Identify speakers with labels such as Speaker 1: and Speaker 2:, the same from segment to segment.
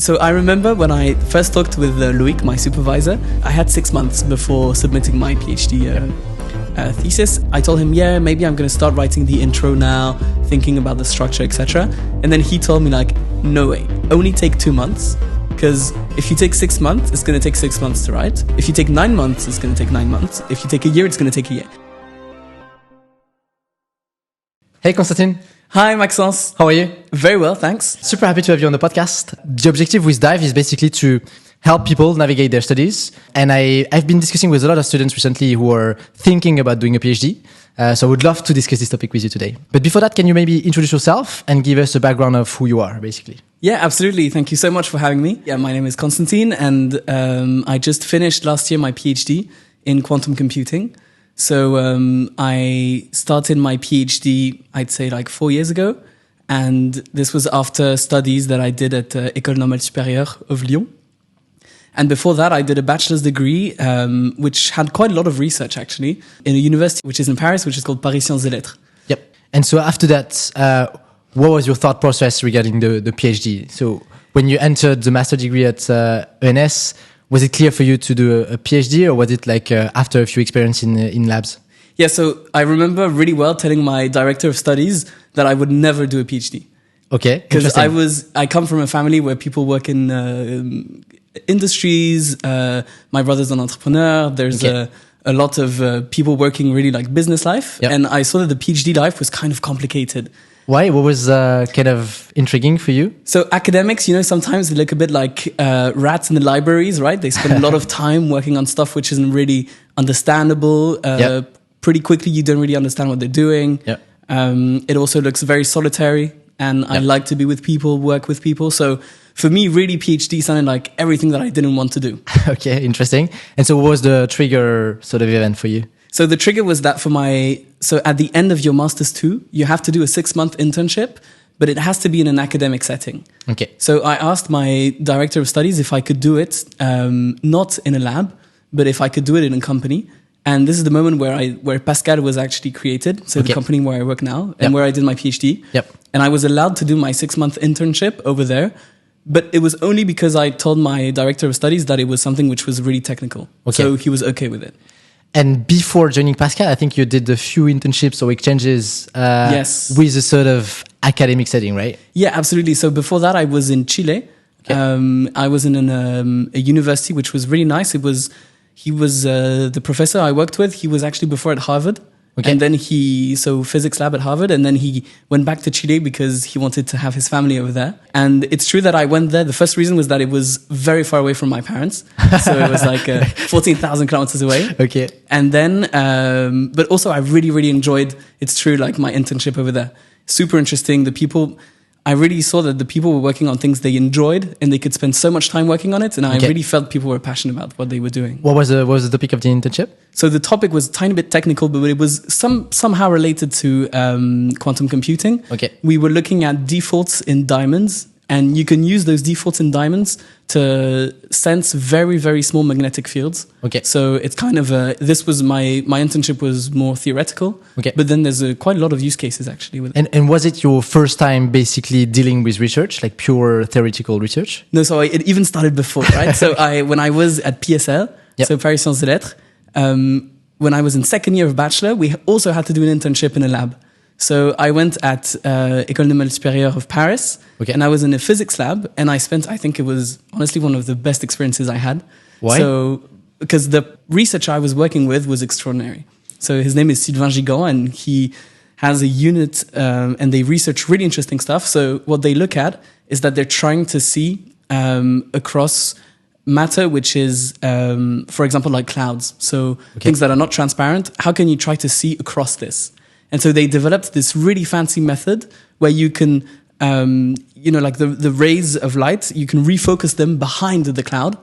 Speaker 1: So I remember when I first talked with Loïc, my supervisor, I had 6 months before submitting my PhD thesis. I told him, yeah, maybe I'm going to start writing the intro now, thinking about the structure, etc. And then he told me like, no way, only take 2 months. Because if you take 6 months, it's going to take 6 months to write. If you take 9 months, it's going to take 9 months. If you take a year, it's going to take a year.
Speaker 2: Hey, Constantin.
Speaker 1: Hi, Maxence.
Speaker 2: How are you?
Speaker 1: Very well, thanks.
Speaker 2: Super happy to have you on the podcast. The objective with Dive is basically to help people navigate their studies. And I've been discussing with a lot of students recently who are thinking about doing a PhD. So I would love to discuss this topic with you today. But before that, can you maybe introduce yourself and give us a background of who you are, basically?
Speaker 1: Yeah, absolutely. Thank you so much for having me. Yeah, my name is Constantin, and I just finished last year my PhD in quantum computing. So I started my PhD, I'd say like 4 years ago. And this was after studies that I did at École Normale Supérieure of Lyon. And before that, I did a bachelor's degree, which had quite a lot of research, actually, in a university which is in Paris, which is called Paris Sciences et Lettres.
Speaker 2: Yep. And so after that, what was your thought process regarding the PhD? So when you entered the master degree at ENS, was it clear for you to do a PhD, or was it like after a few experience in labs?
Speaker 1: Yeah, so I remember really well telling my director of studies that I would never do a PhD.
Speaker 2: Okay,
Speaker 1: because I come from a family where people work in industries. My brother's an entrepreneur. There's a lot of people working really like business life. Yep. And I saw that the PhD life was kind of complicated.
Speaker 2: Why? What was kind of intriguing for you?
Speaker 1: So academics, sometimes they look a bit like rats in the libraries, right? They spend a lot of time working on stuff which isn't really understandable. Yep. Pretty quickly, you don't really understand what they're doing. Yep. It also looks very solitary, and I like to be with people, work with people. So for me, really, PhD sounded like everything that I didn't want to do.
Speaker 2: Okay, interesting. And so what was the trigger sort of event for you?
Speaker 1: So the trigger was that so at the end of your Masters 2, you have to do a 6-month internship, but it has to be in an academic setting. Okay. So I asked my director of studies if I could do it, not in a lab, but if I could do it in a company. And this is the moment where Pasqal was actually created. So the company where I work now and where I did my PhD. Yep. And I was allowed to do my 6-month internship over there. But it was only because I told my director of studies that it was something which was really technical. Okay. So he was okay with it.
Speaker 2: And before joining Pasqal, I think you did a few internships or exchanges
Speaker 1: yes.
Speaker 2: with a sort of academic setting, right?
Speaker 1: Yeah, absolutely. So before that, I was in Chile. Okay. I was in a university which was really nice. He was the professor I worked with. He was actually before at Harvard. Okay. And then physics lab at Harvard. And then he went back to Chile because he wanted to have his family over there. And it's true that I went there. The first reason was that it was very far away from my parents. So it was like 14,000 kilometers away. Okay. And then, but also I really, really enjoyed, it's true, like my internship over there. Super interesting. I really saw that the people were working on things they enjoyed and they could spend so much time working on it. And I really felt people were passionate about what they were doing.
Speaker 2: What was the topic of the internship?
Speaker 1: So the topic was a tiny bit technical, but it was somehow related to quantum computing. Okay. We were looking at defaults in diamonds, and you can use those defaults in diamonds to sense very, very small magnetic fields. Okay. So it's kind of this was my internship was more theoretical. Okay. But then there's quite a lot of use cases actually with it.
Speaker 2: And was it your first time basically dealing with research, like pure theoretical research?
Speaker 1: No, so it even started before, right? So when I was at PSL, so Paris Sciences et Lettres, when I was in second year of bachelor, we also had to do an internship in a lab. So I went at École Normale Supérieure of Paris, and I was in a physics lab, and I think it was honestly one of the best experiences I had.
Speaker 2: Why?
Speaker 1: So, because the researcher I was working with was extraordinary. So his name is Sylvain Gigant, and he has a unit, and they research really interesting stuff. So what they look at is that they're trying to see across matter, which is, for example, like clouds. So things that are not transparent, how can you try to see across this? And so they developed this really fancy method where you can, like the rays of light, you can refocus them behind the cloud.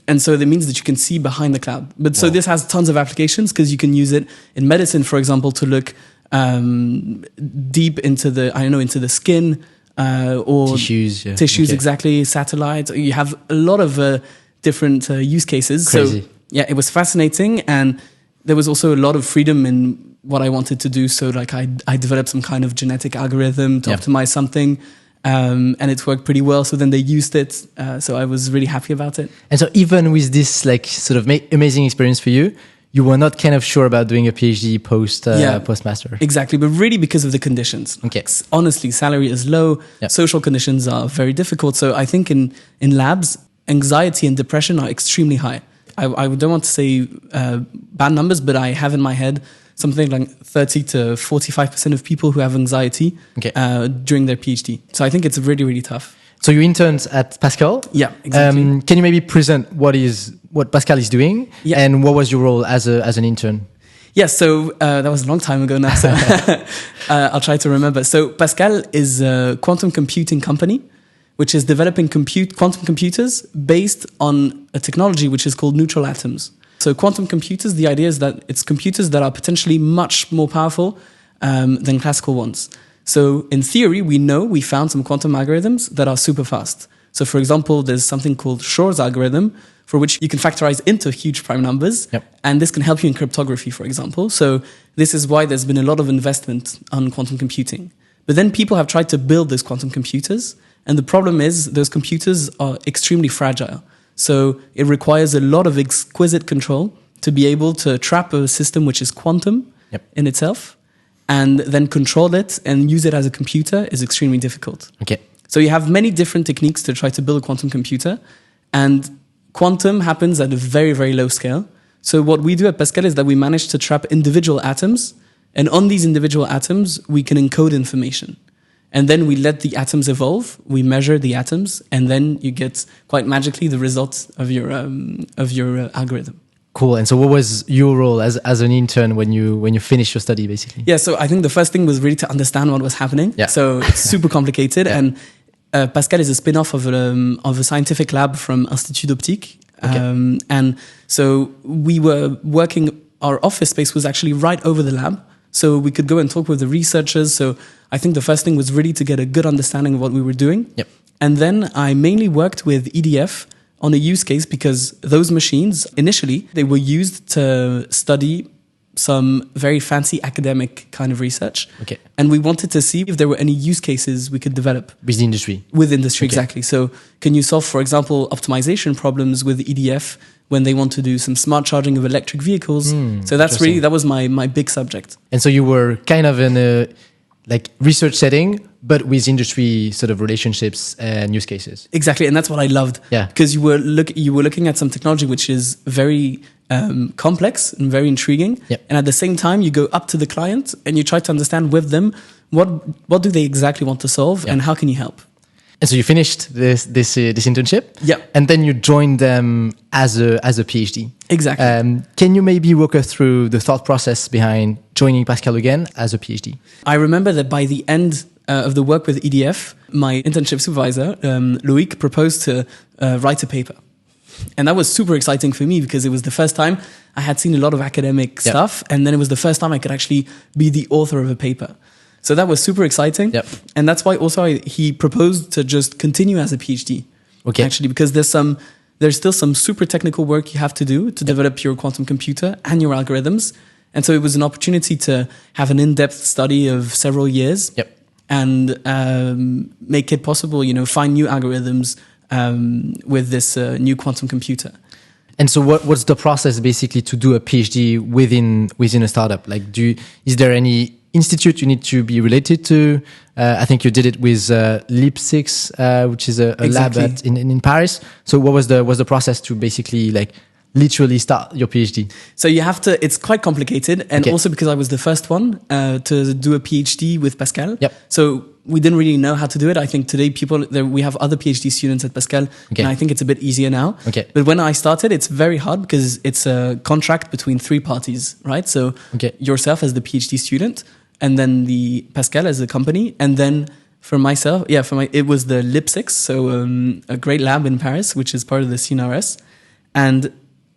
Speaker 1: And so that means that you can see behind the cloud. But so this has tons of applications because you can use it in medicine, for example, to look deep into the skin or tissues, exactly, satellites. You have a lot of different use cases.
Speaker 2: Crazy.
Speaker 1: So yeah, it was fascinating. And there was also a lot of freedom in what I wanted to do. So like I developed some kind of genetic algorithm to optimize something. and it worked pretty well. So then they used it. So I was really happy about it.
Speaker 2: And so even with this like sort of amazing experience for you, you were not kind of sure about doing a PhD postmaster.
Speaker 1: Exactly, but really because of the conditions.
Speaker 2: Okay.
Speaker 1: Honestly, salary is low.
Speaker 2: Yep.
Speaker 1: Social conditions are very difficult. So I think in labs, anxiety and depression are extremely high. I don't want to say bad numbers, but I have in my head something like 30 to 45% of people who have anxiety during their PhD. So I think it's really, really tough.
Speaker 2: So you interned at Pasqal.
Speaker 1: Yeah, exactly.
Speaker 2: Can you maybe present what Pasqal is doing and what was your role as an intern?
Speaker 1: Yeah, so that was a long time ago now, so I'll try to remember. So Pasqal is a quantum computing company, which is developing quantum computers based on a technology which is called neutral atoms. So quantum computers, the idea is that it's computers that are potentially much more powerful than classical ones. So in theory, we found some quantum algorithms that are super fast. So for example, there's something called Shor's algorithm, for which you can factorize into huge prime numbers.
Speaker 2: Yep.
Speaker 1: And this can help you in cryptography, for example. So this is why there's been a lot of investment on quantum computing. But then people have tried to build those quantum computers. And the problem is those computers are extremely fragile. So it requires a lot of exquisite control to be able to trap a system which is quantum in itself, and then control it and use it as a computer is extremely difficult.
Speaker 2: Okay.
Speaker 1: So you have many different techniques to try to build a quantum computer, and quantum happens at a very, very low scale. So what we do at Pasqal is that we manage to trap individual atoms, and on these individual atoms, we can encode information. And then we let the atoms evolve, we measure the atoms, and then you get quite magically the results of your algorithm.
Speaker 2: Cool. And so what was your role as an intern when you finished your study, basically?
Speaker 1: Yeah, so I think the first thing was really to understand what was happening.
Speaker 2: Yeah.
Speaker 1: So it's super complicated. And Pasqal is a spin-off of a scientific lab from Institut d'Optique.
Speaker 2: Okay.
Speaker 1: And so we were working, our office space was actually right over the lab. So we could go and talk with the researchers. So I think the first thing was really to get a good understanding of what we were doing.
Speaker 2: Yep.
Speaker 1: And then I mainly worked with EDF on a use case because those machines, initially, they were used to study some very fancy academic kind of research.
Speaker 2: Okay.
Speaker 1: And we wanted to see if there were any use cases we could develop.
Speaker 2: With the industry?
Speaker 1: With industry,
Speaker 2: Okay.
Speaker 1: exactly. So can you solve, for example, optimization problems with EDF when they want to do some smart charging of electric vehicles? So that was my big subject.
Speaker 2: And so you were kind of in a like research setting, but with industry sort of relationships and use cases.
Speaker 1: Exactly, and that's what I loved.
Speaker 2: Yeah.
Speaker 1: Because you were looking at some technology which is very complex and very intriguing.
Speaker 2: Yep.
Speaker 1: And at the same time, you go up to the client and you try to understand with them what do they exactly want to solve and how can you help.
Speaker 2: And so you finished this internship.
Speaker 1: Yeah.
Speaker 2: And then you joined them as a PhD.
Speaker 1: Exactly.
Speaker 2: Can you maybe walk us through the thought process behind joining Pasqal again as a PhD?
Speaker 1: I remember that by the end of the work with EDF, my internship supervisor, Loïc, proposed to write a paper. And that was super exciting for me because it was the first time I had seen a lot of academic stuff. And then it was the first time I could actually be the author of a paper. So that was super exciting.
Speaker 2: Yep.
Speaker 1: And that's why also he proposed to just continue as a PhD.
Speaker 2: Okay.
Speaker 1: Actually, because there's still some super technical work you have to do to develop your quantum computer and your algorithms. And so it was an opportunity to have an in-depth study of several years.
Speaker 2: Yep.
Speaker 1: And make it possible, find new algorithms with this new quantum computer.
Speaker 2: And so what's the process basically to do a PhD within a startup? Like, is there any institute you need to be related to? I think you did it with LIP6, which is a lab in Paris. So what was the process to basically like literally start your PhD? So
Speaker 1: you have to, it's quite complicated. And also because I was the first one to do a PhD with Pasqal.
Speaker 2: Yep.
Speaker 1: So we didn't really know how to do it. I think today we have other PhD students at Pasqal.
Speaker 2: Okay.
Speaker 1: And I think it's a bit easier now.
Speaker 2: Okay.
Speaker 1: But when I started, it's very hard because it's a contract between three parties, right? So yourself as the PhD student, and then the Pasqal as a company, and then for myself, it was the LIP6, so a great lab in Paris, which is part of the CNRS. And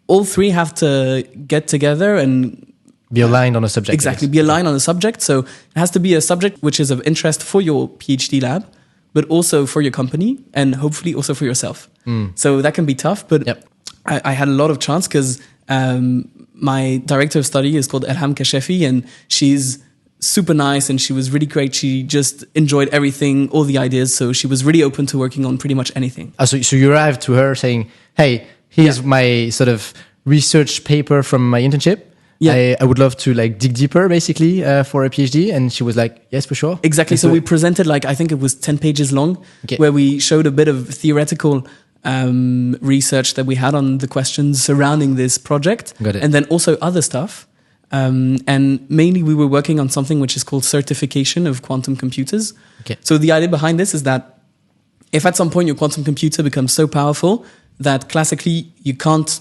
Speaker 1: all three have to get together and
Speaker 2: be aligned on a subject.
Speaker 1: Exactly, be aligned on a subject. So it has to be a subject which is of interest for your PhD lab, but also for your company and hopefully also for yourself. So that can be tough, but I had a lot of chance because my director of study is called Elham Kashefi, and she's super nice and she was really great. She just enjoyed everything, all the ideas. So she was really open to working on pretty much anything.
Speaker 2: So you arrived to her saying, hey, here's my sort of research paper from my internship. Yeah. I would love to like dig deeper basically for a PhD. And she was like, yes, for sure.
Speaker 1: Exactly. So we presented like, I think it was 10 pages long, where we showed a bit of theoretical research that we had on the questions surrounding this project.
Speaker 2: Got it.
Speaker 1: And then also other stuff. And mainly we were working on something which is called certification of quantum computers.
Speaker 2: Okay.
Speaker 1: So the idea behind this is that if at some point your quantum computer becomes so powerful that classically you can't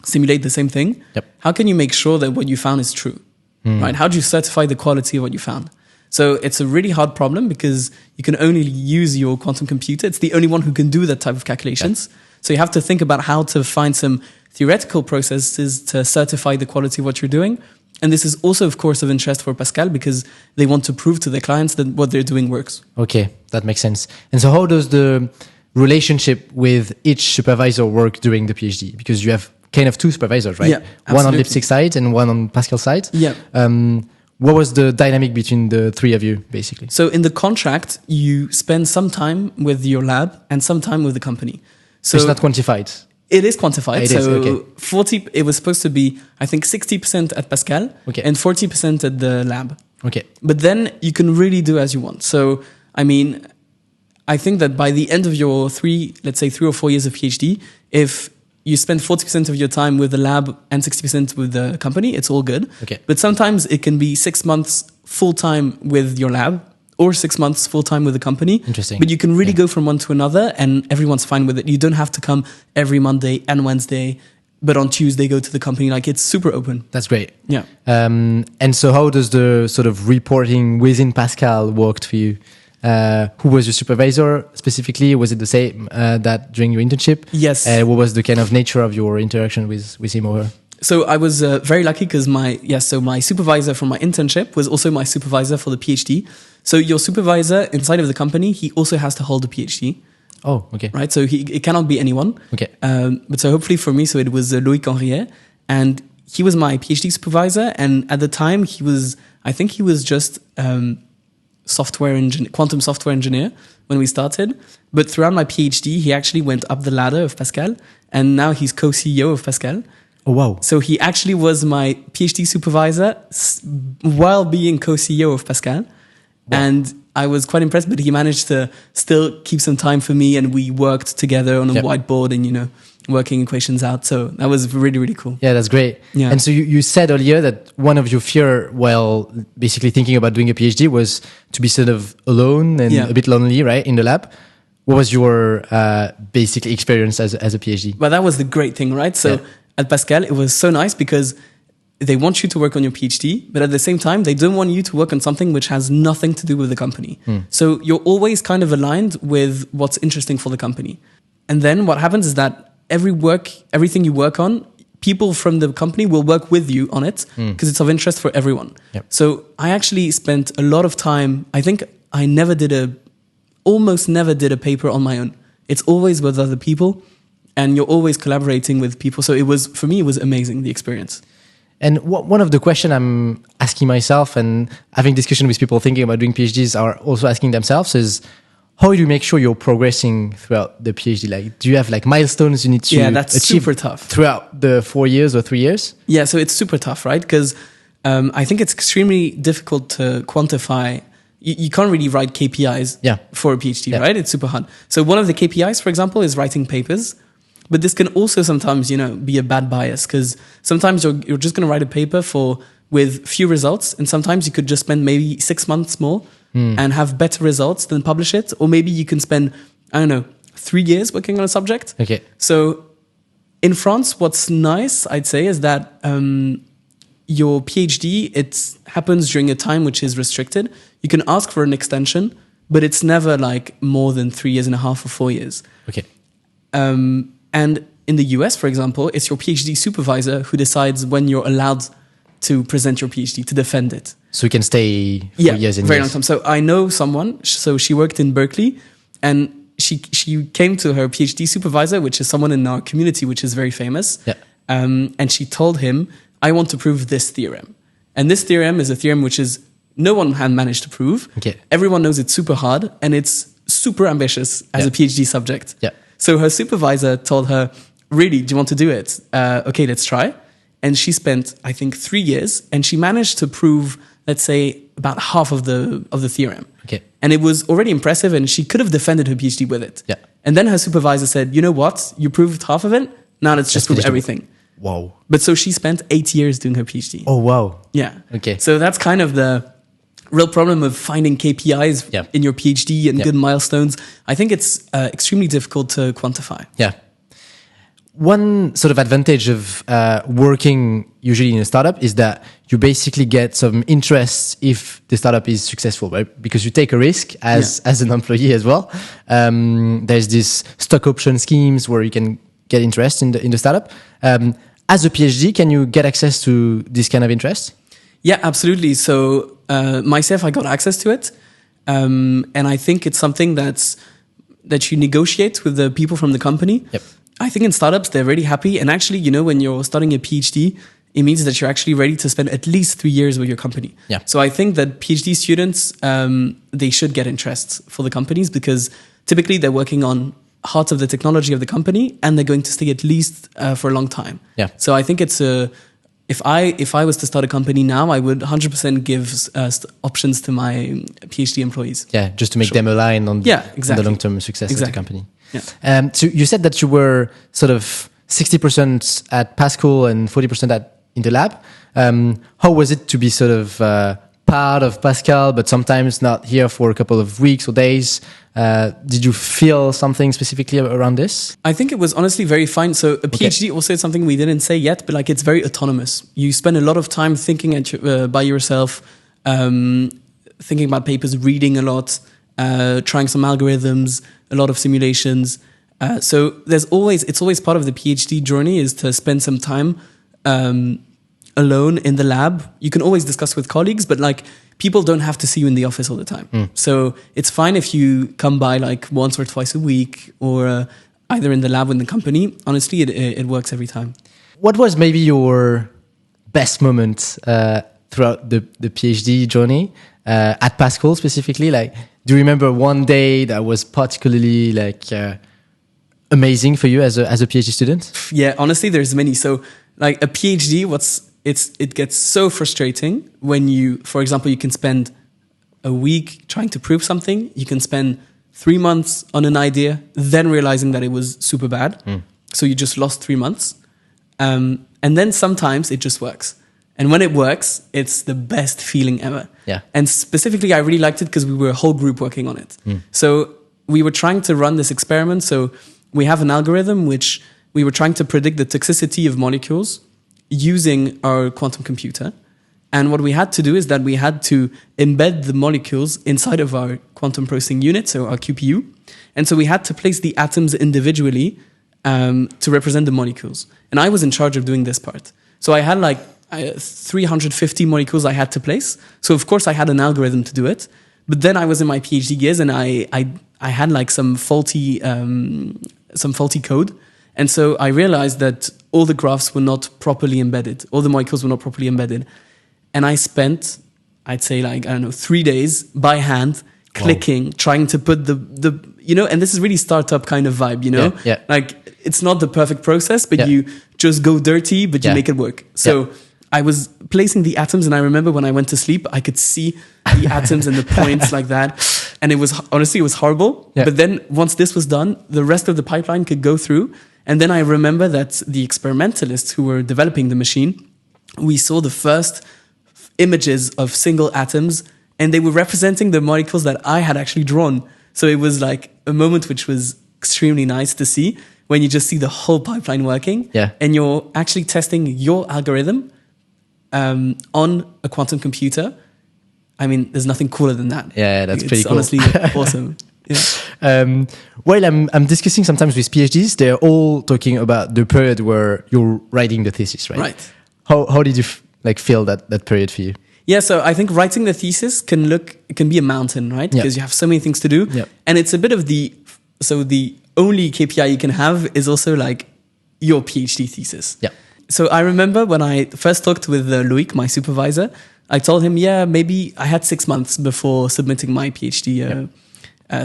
Speaker 1: simulate the same thing, how can you make sure that what you found is true? Right? How do you certify the quality of what you found? So it's a really hard problem because you can only use your quantum computer. It's the only one who can do that type of calculations. Yeah. So you have to think about how to find some theoretical processes to certify the quality of what you're doing. And this is also, of course, of interest for Pasqal because they want to prove to their clients that what they're doing works.
Speaker 2: Okay, that makes sense. And so how does the relationship with each supervisor work during the PhD? Because you have kind of two supervisors, right?
Speaker 1: Yeah, absolutely.
Speaker 2: One on Leipzig side and one on Pasqal side.
Speaker 1: Yeah.
Speaker 2: What was the dynamic between the three of you, basically?
Speaker 1: So in the contract, you spend some time with your lab and some time with the company. So
Speaker 2: it's not quantified.
Speaker 1: It is quantified.
Speaker 2: It
Speaker 1: so
Speaker 2: is, okay.
Speaker 1: 40, it was supposed to be, I think, 60% at Pasqal and 40% at the lab.
Speaker 2: Okay.
Speaker 1: But then you can really do as you want. So, I mean, I think that by the end of your 3 or 4 years of PhD, if you spend 40% of your time with the lab and 60% with the company, it's all good.
Speaker 2: Okay.
Speaker 1: But sometimes it can be 6 months full time with your lab or 6 months full time with the company.
Speaker 2: Interesting.
Speaker 1: But you can really go from one to another and everyone's fine with it. You don't have to come every Monday and Wednesday, but on Tuesday go to the company. Like it's super open.
Speaker 2: That's great.
Speaker 1: Yeah.
Speaker 2: And so how does the sort of reporting within Pasqal worked for you? Who was your supervisor specifically? Was it the same that during your internship?
Speaker 1: Yes.
Speaker 2: What was the kind of nature of your interaction with him or her?
Speaker 1: So I was very lucky because my supervisor from my internship was also my supervisor for the PhD. So your supervisor inside of the company, he also has to hold a PhD.
Speaker 2: Oh, okay.
Speaker 1: Right. So it cannot be anyone.
Speaker 2: Okay.
Speaker 1: But so hopefully for me, so it was Loïc Henriet, and he was my PhD supervisor. And at the time, I think he was just quantum software engineer when we started. But throughout my PhD, he actually went up the ladder of Pasqal, and now he's co-CEO of Pasqal.
Speaker 2: Oh, wow.
Speaker 1: So he actually was my PhD supervisor while being co-CEO of Pasqal. Wow. And I was quite impressed, but he managed to still keep some time for me, and we worked together on a whiteboard and, working equations out. So that was really, really cool.
Speaker 2: Yeah, that's great. Yeah. And so you said earlier that one of your fear while basically thinking about doing a PhD was to be sort of alone and a bit lonely, right, in the lab. What was your basic experience as a PhD?
Speaker 1: Well, that was the great thing, right? So at Pasqal, it was so nice because they want you to work on your PhD, but at the same time, they don't want you to work on something which has nothing to do with the company. So you're always kind of aligned with what's interesting for the company. And then what happens is that everything you work on, people from the company will work with you on it because it's of interest for everyone. Yep. So I actually spent a lot of time. I think I almost never did a paper on my own. It's always with other people and you're always collaborating with people. So for me, it was amazing, the experience.
Speaker 2: And one of the questions I'm asking myself and having discussion with people thinking about doing PhDs are also asking themselves is, how do you make sure you're progressing throughout the PhD? Like, do you have like milestones you need to
Speaker 1: that's
Speaker 2: achieve
Speaker 1: super tough
Speaker 2: throughout the 4 years or 3 years?
Speaker 1: Yeah, so it's super tough, right? Because I think it's extremely difficult to quantify. You can't really write KPIs for a PhD, right? It's super hard. So one of the KPIs, for example, is writing papers. But this can also sometimes, be a bad bias because sometimes you're just going to write a paper with few results, and sometimes you could just spend maybe 6 months more and have better results than publish it. Or maybe you can spend, 3 years working on a subject.
Speaker 2: Okay.
Speaker 1: So in France, what's nice, I'd say, is that your PhD, it happens during a time which is restricted. You can ask for an extension, but it's never like more than 3 years and a half or 4 years.
Speaker 2: Okay.
Speaker 1: And in the US, for example, it's your PhD supervisor who decides when you're allowed to present your PhD, to defend it.
Speaker 2: So you can stay for years and
Speaker 1: very
Speaker 2: years.
Speaker 1: long time. So I know someone, so she worked in Berkeley, and she came to her PhD supervisor, which is someone in our community, which is very famous.
Speaker 2: Yeah.
Speaker 1: And she told him, I want to prove this theorem. And this theorem is a theorem which is no one had managed to prove.
Speaker 2: Okay.
Speaker 1: Everyone knows it's super hard and it's super ambitious as a PhD subject.
Speaker 2: Yeah.
Speaker 1: So her supervisor told her, really, do you want to do it? Okay, let's try. And she spent, I think, 3 years, and she managed to prove, let's say, about half of the theorem.
Speaker 2: Okay.
Speaker 1: And it was already impressive, and she could have defended her PhD with it.
Speaker 2: Yeah.
Speaker 1: And then her supervisor said, you know what? You proved half of it. Now let's just prove everything.
Speaker 2: Wow.
Speaker 1: But so she spent 8 years doing her PhD.
Speaker 2: Oh, wow.
Speaker 1: Yeah.
Speaker 2: Okay.
Speaker 1: So that's kind of the real problem of finding KPIs in your PhD and good milestones. I think it's extremely difficult to quantify.
Speaker 2: Yeah. One sort of advantage of working usually in a startup is that you basically get some interest if the startup is successful, right? Because you take a risk as an employee as well. There's these stock option schemes where you can get interest in the startup. As a PhD, can you get access to this kind of interest?
Speaker 1: Yeah, absolutely. So myself, I got access to it. And I think it's something that you negotiate with the people from the company.
Speaker 2: Yep.
Speaker 1: I think in startups, they're really happy. And actually, when you're starting a PhD, it means that you're actually ready to spend at least 3 years with your company.
Speaker 2: Yeah.
Speaker 1: So I think that PhD students, they should get interest for the companies because typically they're working on heart of the technology of the company and they're going to stay at least for a long time.
Speaker 2: Yeah.
Speaker 1: So I think it's if I was to start a company now, I would 100% give options to my PhD employees.
Speaker 2: Yeah, just to make them align on
Speaker 1: exactly.
Speaker 2: the long-term success of the company.
Speaker 1: Yeah.
Speaker 2: So you said that you were sort of 60% at Pasqal and 40% in the lab. How was it to be sort of part of Pasqal, but sometimes not here for a couple of weeks or days? Did you feel something specifically around this?
Speaker 1: I think it was honestly very fine. So a PhD also is something we didn't say yet, but it's very autonomous. You spend a lot of time thinking by yourself, thinking about papers, reading a lot, trying some algorithms, a lot of simulations. So it's always part of the PhD journey is to spend some time alone in the lab. You can always discuss with colleagues, but people don't have to see you in the office all the time. So it's fine if you come by once or twice a week or either in the lab or in the company. Honestly, it works every time.
Speaker 2: What was maybe your best moment throughout the PhD journey at Pasqal specifically? Do you remember one day that was particularly amazing for you as a PhD student?
Speaker 1: Yeah, honestly, there's many. So a PhD, it gets so frustrating when for example, you can spend a week trying to prove something. You can spend 3 months on an idea, then realizing that it was super bad. So you just lost 3 months. And then sometimes it just works. And when it works, it's the best feeling ever.
Speaker 2: Yeah.
Speaker 1: And specifically, I really liked it because we were a whole group working on it. So we were trying to run this experiment. So we have an algorithm which we were trying to predict the toxicity of molecules using our quantum computer. And what we had to do is that we had to embed the molecules inside of our quantum processing unit, so our QPU. And so we had to place the atoms individually to represent the molecules. And I was in charge of doing this part. So I had 350 molecules I had to place. So of course I had an algorithm to do it. But then I was in my PhD years and I had some faulty code. And so I realized that all the graphs were not properly embedded. All the molecules were not properly embedded. And I spent, I'd say 3 days by hand, clicking, trying to put the and this is really startup kind of vibe,
Speaker 2: Yeah.
Speaker 1: It's not the perfect process, but you just go dirty, but you make it work. So I was placing the atoms, and I remember when I went to sleep, I could see the atoms and the points like that. And it was horrible. Yeah. But then once this was done, the rest of the pipeline could go through. And then I remember that the experimentalists who were developing the machine, we saw the first images of single atoms, and they were representing the molecules that I had actually drawn. So it was a moment which was extremely nice to see when you just see the whole pipeline working.
Speaker 2: Yeah.
Speaker 1: And you're actually testing your algorithm on a quantum computer. I mean, there's nothing cooler than that.
Speaker 2: Yeah, that's pretty cool.
Speaker 1: It's honestly awesome. Yeah.
Speaker 2: While I'm discussing sometimes with PhDs, they're all talking about the period where you're writing the thesis, right?
Speaker 1: Right.
Speaker 2: How did you feel that period for you?
Speaker 1: Yeah, so I think writing the thesis can be a mountain, right? Because you have so many things to do.
Speaker 2: Yep.
Speaker 1: And it's a bit of the only KPI you can have is also your PhD thesis.
Speaker 2: Yeah.
Speaker 1: So I remember when I first talked with Loic, my supervisor, I told him, yeah, maybe I had 6 months before submitting my PhD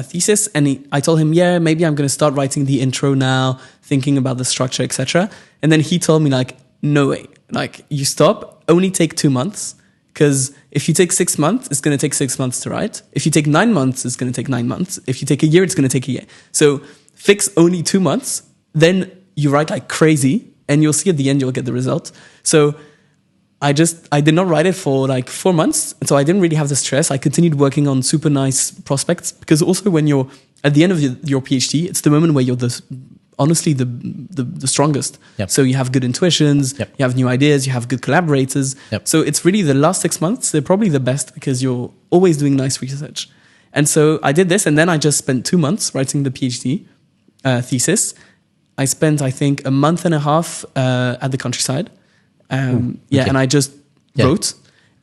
Speaker 1: thesis. And I told him, yeah, maybe I'm going to start writing the intro now, thinking about the structure, etc. And then he told me like, no way, like you stop, only take 2 months. Because if you take 6 months, it's going to take 6 months to write. If you take 9 months, it's going to take 9 months. If you take a year, it's going to take a year. So fix only 2 months, then you write like crazy and you'll see at the end, you'll get the result. So I did not write it for like 4 months. And so I didn't really have the stress. I continued working on super nice prospects because also when you're at the end of your PhD, it's the moment where you're honestly the strongest.
Speaker 2: Yep.
Speaker 1: So you have good intuitions,
Speaker 2: yep.
Speaker 1: You have new ideas, you have good collaborators.
Speaker 2: Yep.
Speaker 1: So it's really the last 6 months, they're probably the best because you're always doing nice research. And so I did this and then I just spent 2 months writing the PhD thesis. I spent, I think, a month and a half at the countryside. Okay. And I just wrote.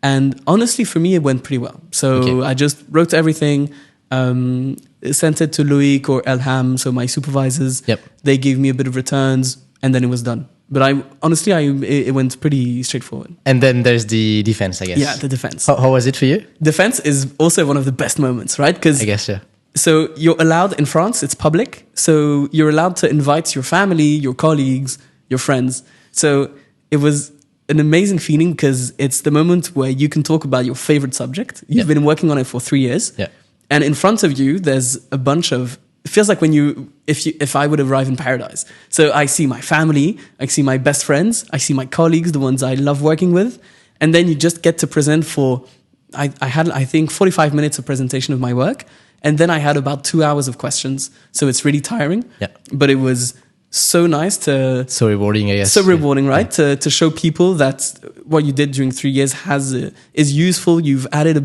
Speaker 1: And honestly, for me, it went pretty well. So I just wrote everything, sent it to Loic or Elham, so my supervisors.
Speaker 2: Yep.
Speaker 1: They gave me a bit of returns, and then it was done. But it went pretty straightforward.
Speaker 2: And then there's the defense, I guess.
Speaker 1: Yeah, the defense.
Speaker 2: How was it for you?
Speaker 1: Defense is also one of the best moments, right? Because
Speaker 2: I guess, yeah.
Speaker 1: So you're allowed in France, it's public. So you're allowed to invite your family, your colleagues, your friends. So it was an amazing feeling because it's the moment where you can talk about your favorite subject. You've been working on it for 3 years.
Speaker 2: Yeah.
Speaker 1: And in front of you, there's a bunch of, it feels like if I would arrive in paradise. So I see my family, I see my best friends, I see my colleagues, the ones I love working with. And then you just get to present for, I had, I think, 45 minutes of presentation of my work. And then I had about 2 hours of questions. So it's really tiring.
Speaker 2: Yeah.
Speaker 1: But it was so nice to...
Speaker 2: So rewarding, I guess.
Speaker 1: So rewarding, right? Yeah. To show people that what you did during 3 years is useful. You added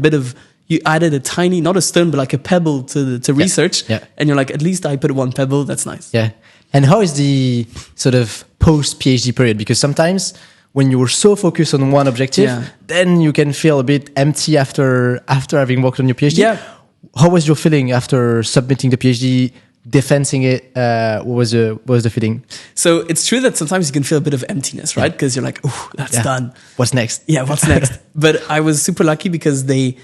Speaker 1: a tiny, not a stone, but like a pebble to research.
Speaker 2: Yeah.
Speaker 1: And you're like, at least I put one pebble. That's nice.
Speaker 2: Yeah. And how is the sort of post-PhD period? Because sometimes when you're so focused on one objective, then you can feel a bit empty after having worked on your PhD.
Speaker 1: Yeah.
Speaker 2: How was your feeling after submitting the PhD, defending it? What was the feeling?
Speaker 1: So it's true that sometimes you can feel a bit of emptiness, right? Because you're like, oh, that's done.
Speaker 2: What's next?
Speaker 1: Yeah, what's next? But I was super lucky because they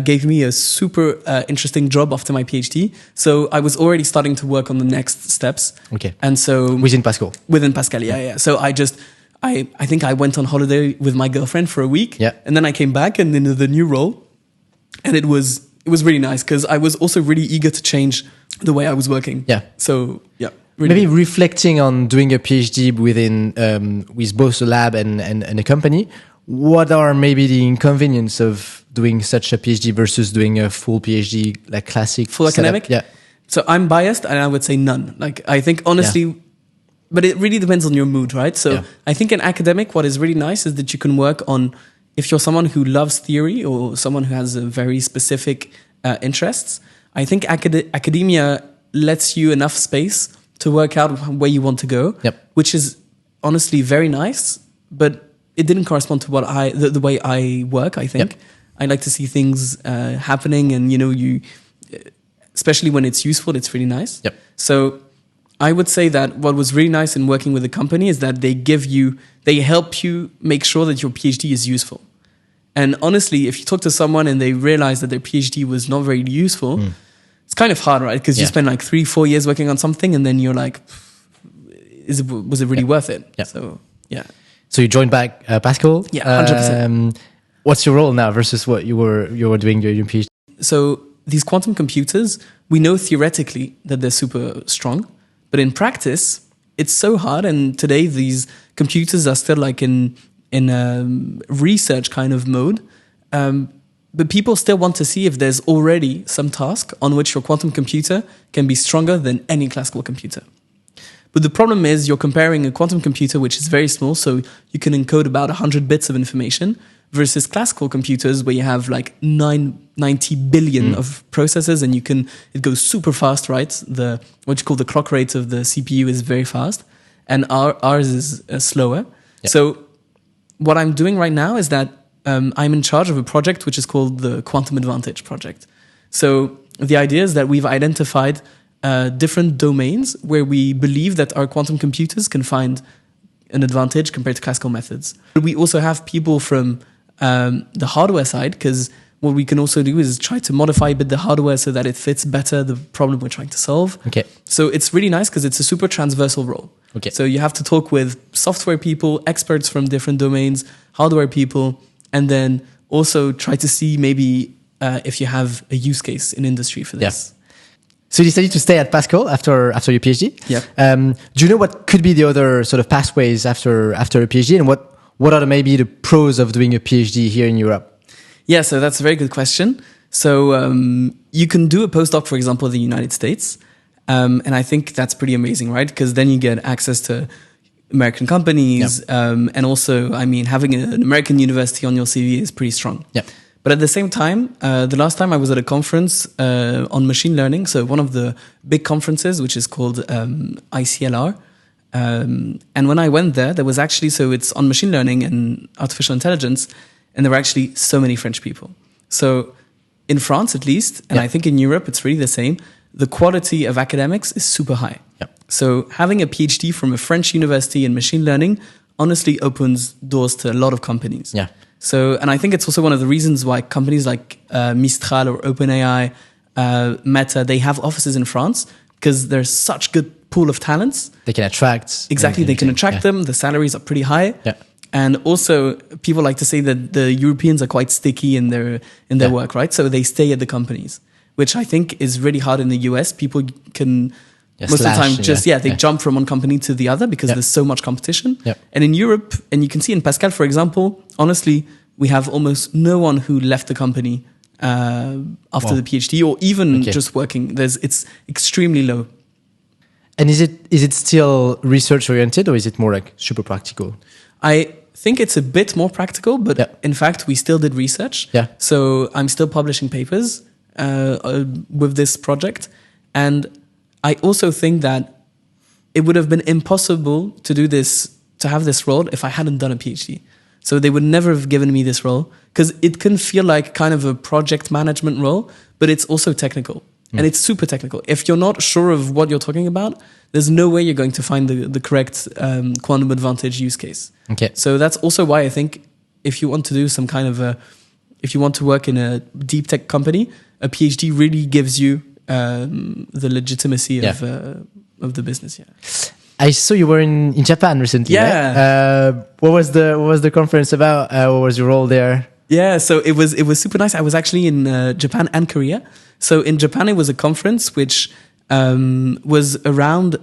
Speaker 1: gave me a super interesting job after my PhD. So I was already starting to work on the next steps.
Speaker 2: Okay.
Speaker 1: And so...
Speaker 2: Within Pasqal?
Speaker 1: Within Pasqal, yeah. So I think I went on holiday with my girlfriend for a week.
Speaker 2: Yeah.
Speaker 1: And then I came back and into the new role. And it was really nice because I was also really eager to change the way I was working.
Speaker 2: Yeah.
Speaker 1: So, yeah. Really
Speaker 2: Maybe reflecting on doing a PhD with both a lab and a company, what are maybe the inconvenience of doing such a PhD versus doing a full PhD, like classic
Speaker 1: full
Speaker 2: setup?
Speaker 1: academic?
Speaker 2: Yeah.
Speaker 1: So I'm biased and I would say none. Like, I think honestly, but it really depends on your mood, right? So I think in academic, what is really nice is that you can work on, if you're someone who loves theory or someone who has a very specific interests, I think academia lets you enough space to work out where you want to go, which is honestly very nice, but it didn't correspond to what the way I work, I think. I like to see things happening and, especially when it's useful, it's really nice. So I would say that what was really nice in working with a company is that they help you make sure that your PhD is useful. And honestly, if you talk to someone and they realize that their PhD was not very useful, it's kind of hard, right? Because you spend like 3-4 years working on something and then you're like, was it really worth it? So, yeah.
Speaker 2: So you joined back Pasqal?
Speaker 1: Yeah, 100%.
Speaker 2: What's your role now versus what you were doing during your PhD?
Speaker 1: So these quantum computers, we know theoretically that they're super strong, but in practice, it's so hard. And today these computers are still like in research kind of mode. But people still want to see if there's already some task on which your quantum computer can be stronger than any classical computer. But the problem is you're comparing a quantum computer, which is very small, so you can encode about 100 bits of information, versus classical computers where you have like 90 billion of processors and it goes super fast, right? What you call the clock rate of the CPU is very fast, and ours is slower. So what I'm doing right now is that I'm in charge of a project which is called the Quantum Advantage Project. So the idea is that we've identified different domains where we believe that our quantum computers can find an advantage compared to classical methods. But we also have people from the hardware side, because what we can also do is try to modify a bit the hardware so that it fits better the problem we're trying to solve.
Speaker 2: Okay.
Speaker 1: So it's really nice because it's a super transversal role.
Speaker 2: Okay.
Speaker 1: So you have to talk with software people, experts from different domains, hardware people, and then also try to see maybe if you have a use case in industry for this.
Speaker 2: Yeah. So you decided to stay at Pasqal after your PhD.
Speaker 1: Yeah.
Speaker 2: Do you know what could be the other sort of pathways after a PhD, and what are maybe the pros of doing a PhD here in Europe?
Speaker 1: Yeah, so that's a very good question. So you can do a postdoc, for example, in the United States. And I think that's pretty amazing, right? Because then you get access to American companies.
Speaker 2: Yep.
Speaker 1: And also, I mean, having an American university on your CV is pretty strong.
Speaker 2: Yeah.
Speaker 1: But at the same time, the last time I was at a conference on machine learning, so one of the big conferences, which is called ICLR. And when I went there was actually, so it's on machine learning and artificial intelligence, and there were actually so many French people. So in France, at least, and I think in Europe, it's really the same, the quality of academics is super high.
Speaker 2: Yeah.
Speaker 1: So having a PhD from a French university in machine learning honestly opens doors to a lot of companies.
Speaker 2: Yeah.
Speaker 1: So, and I think it's also one of the reasons why companies like Mistral or OpenAI, Meta, they have offices in France, because there's such good pool of talents.
Speaker 2: They can attract.
Speaker 1: Exactly, they can attract them. The salaries are pretty high.
Speaker 2: Yeah.
Speaker 1: And also, people like to say that the Europeans are quite sticky in their work, right? So they stay at the companies, which I think is really hard in the US. People can most of the time just they jump from one company to the other because there's so much competition.
Speaker 2: Yeah.
Speaker 1: And in Europe, and you can see in Pasqal, for example, honestly, we have almost no one who left the company after the PhD or even just working. It's extremely low.
Speaker 2: And is it still research oriented, or is it more like super practical?
Speaker 1: I think it's a bit more practical, but in fact, we still did research.
Speaker 2: Yeah.
Speaker 1: So I'm still publishing papers with this project. And I also think that it would have been impossible to do this, to have this role, if I hadn't done a PhD. So they would never have given me this role, because it can feel like kind of a project management role, but it's also technical. And it's super technical. If you're not sure of what you're talking about, there's no way you're going to find the correct quantum advantage use case.
Speaker 2: Okay.
Speaker 1: So that's also why I think if you want to do some kind of if you want to work in a deep tech company, a PhD really gives you the legitimacy of the business. Yeah.
Speaker 2: I saw you were in Japan recently.
Speaker 1: Yeah.
Speaker 2: Right? What was the conference about? What was your role there?
Speaker 1: Yeah. So it was super nice. I was actually in Japan and Korea. So in Japan, it was a conference which was around,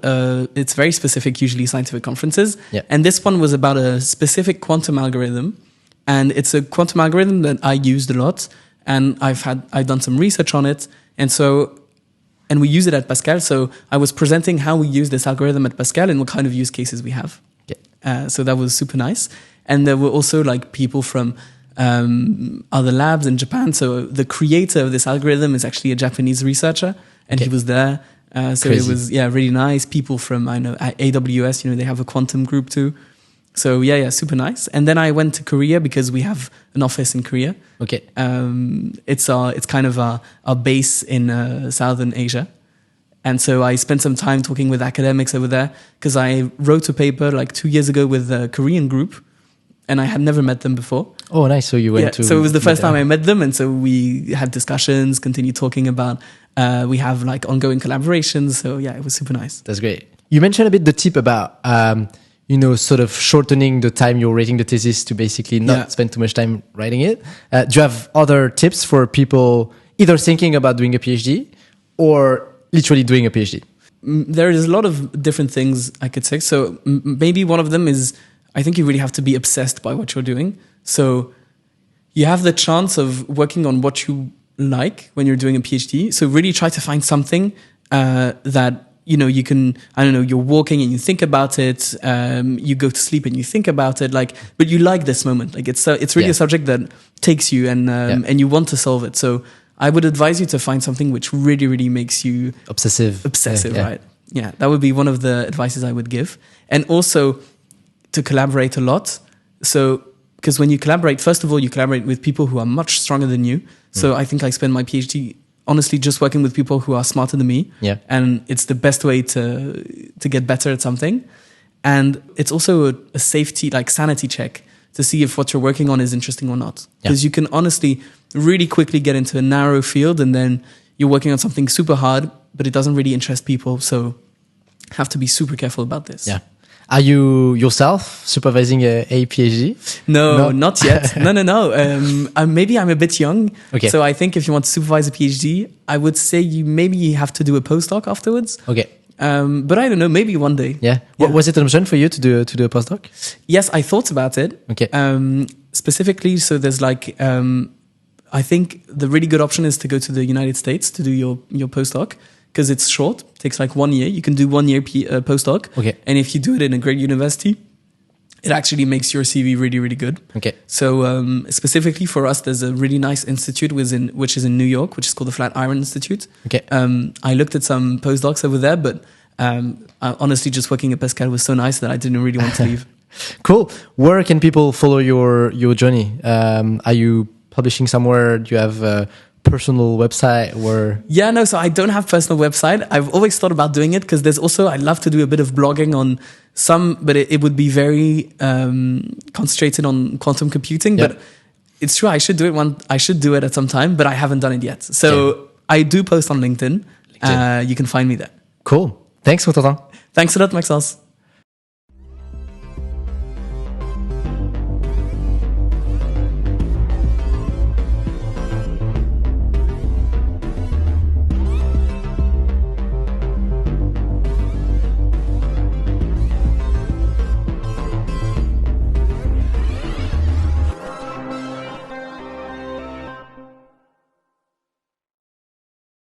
Speaker 1: it's very specific, usually scientific conferences.
Speaker 2: Yeah.
Speaker 1: And this one was about a specific quantum algorithm. And it's a quantum algorithm that I used a lot. And I've done some research on it. And we use it at Pasqal. So I was presenting how we use this algorithm at Pasqal and what kind of use cases we have.
Speaker 2: Okay.
Speaker 1: So that was super nice. And there were also like people from other labs in Japan. So the creator of this algorithm is actually a Japanese researcher, and he was there. So Crazy. It was really nice. People from AWS, they have a quantum group too. So super nice. And then I went to Korea because we have an office in Korea.
Speaker 2: Okay.
Speaker 1: It's kind of our base in Southern Asia. And so I spent some time talking with academics over there because I wrote a paper like 2 years ago with a Korean group, and I had never met them before.
Speaker 2: Oh, nice. So you went to...
Speaker 1: So it was the first time I met them. And so we had discussions, continued talking about, we have like ongoing collaborations. So it was super nice.
Speaker 2: That's great. You mentioned a bit the tip about, sort of shortening the time you're writing the thesis to basically not spend too much time writing it. Do you have other tips for people either thinking about doing a PhD or literally doing a PhD?
Speaker 1: There is a lot of different things I could say. So maybe one of them is, I think you really have to be obsessed by what you're doing. So you have the chance of working on what you like when you're doing a PhD. So really try to find something that, you can, you're walking and you think about it. You go to sleep and you think about it. But you like this moment. It's really a subject that takes you and you want to solve it. So I would advise you to find something which really, really makes you
Speaker 2: obsessive,
Speaker 1: right? Yeah, that would be one of the advices I would give. And also to collaborate a lot. So, because when you collaborate, first of all, you collaborate with people who are much stronger than you. So I think I spend my PhD honestly just working with people who are smarter than me.
Speaker 2: Yeah.
Speaker 1: And it's the best way to get better at something. And it's also a safety, like sanity check to see if what you're working on is interesting or not. Because you can honestly really quickly get into a narrow field and then you're working on something super hard, but it doesn't really interest people. So have to be super careful about this.
Speaker 2: Yeah. Are you yourself supervising a PhD?
Speaker 1: No, not yet. No. Maybe I'm a bit young.
Speaker 2: Okay.
Speaker 1: So I think if you want to supervise a PhD, I would say you have to do a postdoc afterwards.
Speaker 2: Okay.
Speaker 1: But I don't know, maybe one day.
Speaker 2: Yeah. Was it an option for you to do a postdoc?
Speaker 1: Yes, I thought about it.
Speaker 2: Okay.
Speaker 1: Specifically, so there's like, I think the really good option is to go to the United States to do your postdoc because it's short. It takes like 1 year. You can do 1 year postdoc.
Speaker 2: Okay.
Speaker 1: And if you do it in a great university, it actually makes your CV really, really good.
Speaker 2: Okay.
Speaker 1: So specifically for us, there's a really nice institute which is in New York, which is called the Flatiron Institute.
Speaker 2: Okay.
Speaker 1: I looked at some postdocs over there, but honestly, just working at Pasqal was so nice that I didn't really want to leave.
Speaker 2: Cool. Where can people follow your journey? Are you publishing somewhere? Do you have a personal website or?
Speaker 1: Yeah, no, so I don't have personal website. I've always thought about doing it because there's also, I love to do a bit of blogging on but it would be very concentrated on quantum computing.
Speaker 2: Yeah.
Speaker 1: But it's true, I should do it at some time, but I haven't done it yet. So I do post on LinkedIn. You can find me there.
Speaker 2: Cool. Thanks, Constantin.
Speaker 1: Thanks a lot, Maxence.